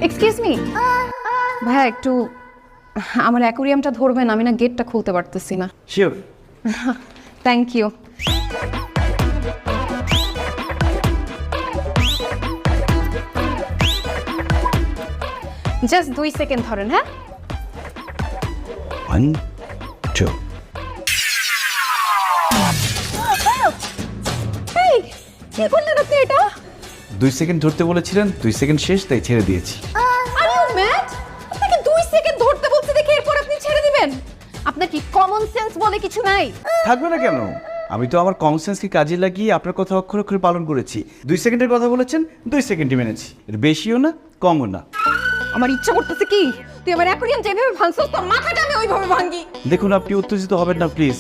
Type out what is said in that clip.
Excuse me ভাইয়া, একটু আমার অ্যাকোরিয়ামটা ধরবেন, আমি না গেটটা খুলতে পারতেছি না। Sure. Thank you. Just 2 second ধরেন। হ্যাঁ, 1 2 এই কি করলেন আপনি এটা? 2 সেকেন্ড ধরতে বলেছিলেন, 2 সেকেন্ড শেষ, তাই ছেড়ে দিয়েছি। Are you mad? আপনাকে 2 সেকেন্ড ধরতে বলতে দেখে এরপর আপনি ছেড়ে দিবেন? আপনার কি কমন সেন্স বলে কিছু নাই? থাকবে না কেন? আমি তো আমার কমন সেন্সকে কাজে লাগিয়ে আপনার কথা অক্ষরে অক্ষরে পালন করেছি। 2 সেকেন্ডের কথা বলেছেন, 2 সেকেন্ডই মেনেছি। এর বেশিও না, কমও না। আমার ইচ্ছা করতেছে কি তুই আমার অ্যাকোরিয়াম যেভাবে ভাঙছস তোর মাথাটা আমি ওইভাবে ভাঙি। দেখুন, আপনি উত্তেজিত হবেন না প্লিজ।